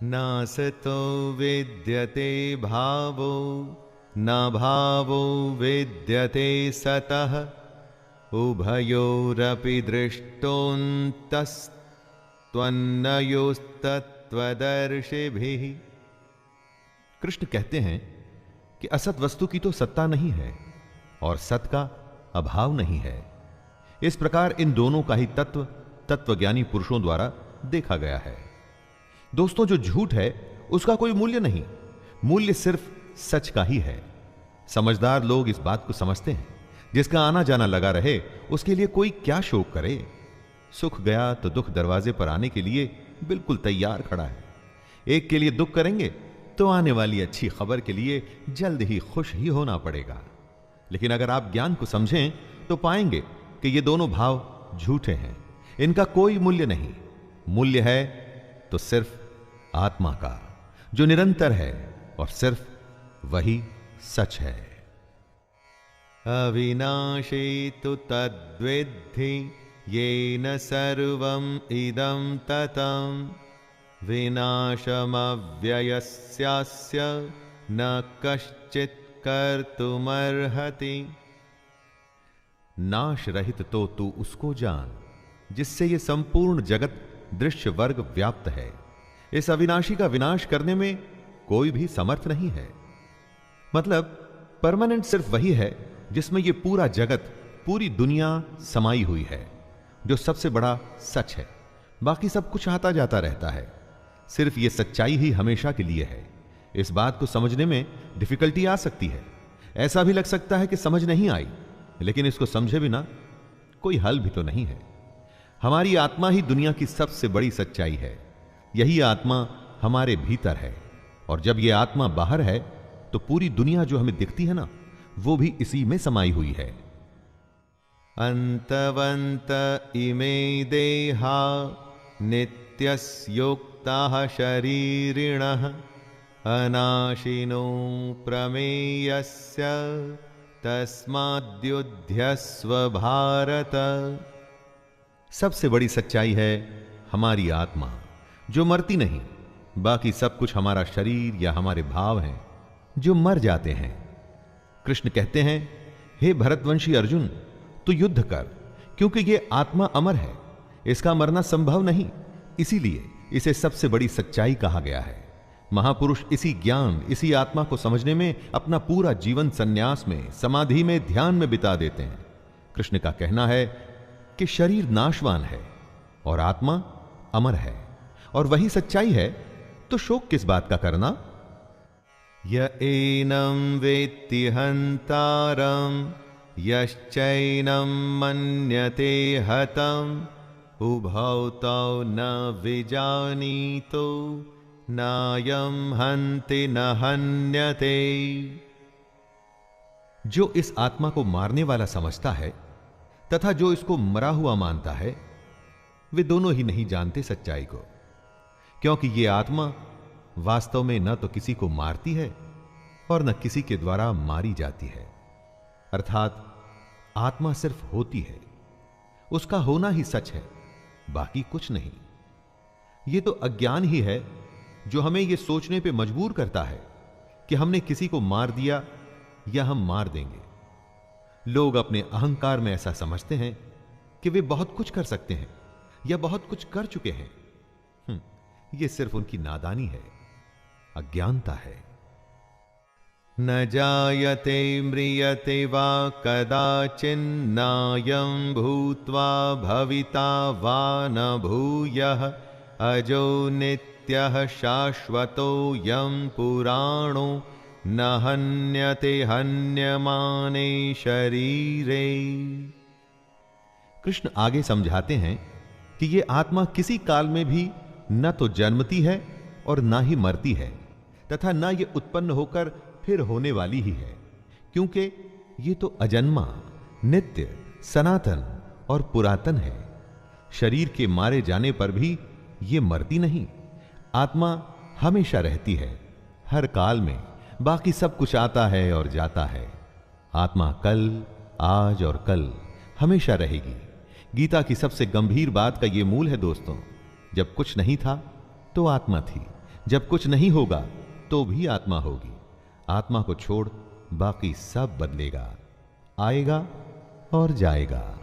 नासतो विद्यते भावो न भावो विद्यते सतः उभयोरपि दृष्टोऽन्तस्त्वन्नयोस्तत्त्वदर्शिभिः। कृष्ण कहते हैं कि असत वस्तु की तो सत्ता नहीं है और सत का अभाव नहीं है। इस प्रकार इन दोनों का ही तत्व तत्वज्ञानी पुरुषों द्वारा देखा गया है। दोस्तों, जो झूठ है उसका कोई मूल्य नहीं, मूल्य सिर्फ सच का ही है। समझदार लोग इस बात को समझते हैं। जिसका आना जाना लगा रहे उसके लिए कोई क्या शोक करे। सुख गया तो दुख दरवाजे पर आने के लिए बिल्कुल तैयार खड़ा है। एक के लिए दुख करेंगे तो आने वाली अच्छी खबर के लिए जल्द ही खुश ही होना पड़ेगा। लेकिन अगर आप ज्ञान को समझें तो पाएंगे कि ये दोनों भाव झूठे हैं, इनका कोई मूल्य नहीं। मूल्य है तो सिर्फ आत्मा का, जो निरंतर है और सिर्फ वही सच है। अविनाशी तु तद्विद्धि येन सर्वं इदं ततं विनाशमव्ययस्यास्य न कश्चित् कर्तुमर्हति। नाश रहित तो तू उसको जान जिससे ये संपूर्ण जगत दृश्य वर्ग व्याप्त है। इस अविनाशी का विनाश करने में कोई भी समर्थ नहीं है। मतलब परमानेंट सिर्फ वही है जिसमें ये पूरा जगत, पूरी दुनिया समाई हुई है, जो सबसे बड़ा सच है। बाकी सब कुछ आता जाता रहता है, सिर्फ ये सच्चाई ही हमेशा के लिए है। इस बात को समझने में डिफिकल्टी आ सकती है। ऐसा भी लग सकता है कि समझ नहीं आई, लेकिन इसको समझे बिना कोई हल भी तो नहीं है। हमारी आत्मा ही दुनिया की सबसे बड़ी सच्चाई है। यही आत्मा हमारे भीतर है, और जब यह आत्मा बाहर है तो पूरी दुनिया जो हमें दिखती है ना, वो भी इसी में समाई हुई है। अंतवंत इमे देहा नित्यस्योक्ताः शरीरिणः अनाशिनो प्रमेयस्य तस्माद्युध्यस्व भारत। सबसे बड़ी सच्चाई है हमारी आत्मा, जो मरती नहीं। बाकी सब कुछ हमारा शरीर या हमारे भाव हैं जो मर जाते हैं। कृष्ण कहते हैं, हे भरतवंशी अर्जुन, तू युद्ध कर, क्योंकि ये आत्मा अमर है, इसका मरना संभव नहीं। इसीलिए इसे सबसे बड़ी सच्चाई कहा गया है। महापुरुष इसी ज्ञान, इसी आत्मा को समझने में अपना पूरा जीवन संन्यास में, समाधि में, ध्यान में बिता देते हैं। कृष्ण का कहना है कि शरीर नाशवान है और आत्मा अमर है, और वही सच्चाई है, तो शोक किस बात का करना। य एनं वेत्ति हन्तारं यश्चैनं मन्यते हतम् उभौ तौ न विजानीतो नायं हन्ति न हन्यते। जो इस आत्मा को मारने वाला समझता है तथा जो इसको मरा हुआ मानता है, वे दोनों ही नहीं जानते सच्चाई को। क्योंकि ये आत्मा वास्तव में न तो किसी को मारती है और न किसी के द्वारा मारी जाती है। अर्थात आत्मा सिर्फ होती है, उसका होना ही सच है, बाकी कुछ नहीं। यह तो अज्ञान ही है जो हमें यह सोचने पे मजबूर करता है कि हमने किसी को मार दिया या हम मार देंगे। लोग अपने अहंकार में ऐसा समझते हैं कि वे बहुत कुछ कर सकते हैं या बहुत कुछ कर चुके हैं। यह सिर्फ उनकी नादानी है, अज्ञानता है। न जायते म्रियते वा कदाचिन्नायं भूत्वा भविता वा न भूयः अजो नित्यः शाश्वतोऽयं पुराणो न हन्यते हन्यमाने शरीरे। कृष्ण आगे समझाते हैं कि ये आत्मा किसी काल में भी न तो जन्मती है और ना ही मरती है, तथा न ये उत्पन्न होकर फिर होने वाली ही है, क्योंकि ये तो अजन्मा, नित्य, सनातन और पुरातन है। शरीर के मारे जाने पर भी ये मरती नहीं। आत्मा हमेशा रहती है, हर काल में। बाकी सब कुछ आता है और जाता है। आत्मा कल, आज और कल हमेशा रहेगी। गीता की सबसे गंभीर बात का यह मूल है दोस्तों, जब कुछ नहीं था तो आत्मा थी, जब कुछ नहीं होगा तो भी आत्मा होगी। आत्मा को छोड़ बाकी सब बदलेगा, आएगा और जाएगा।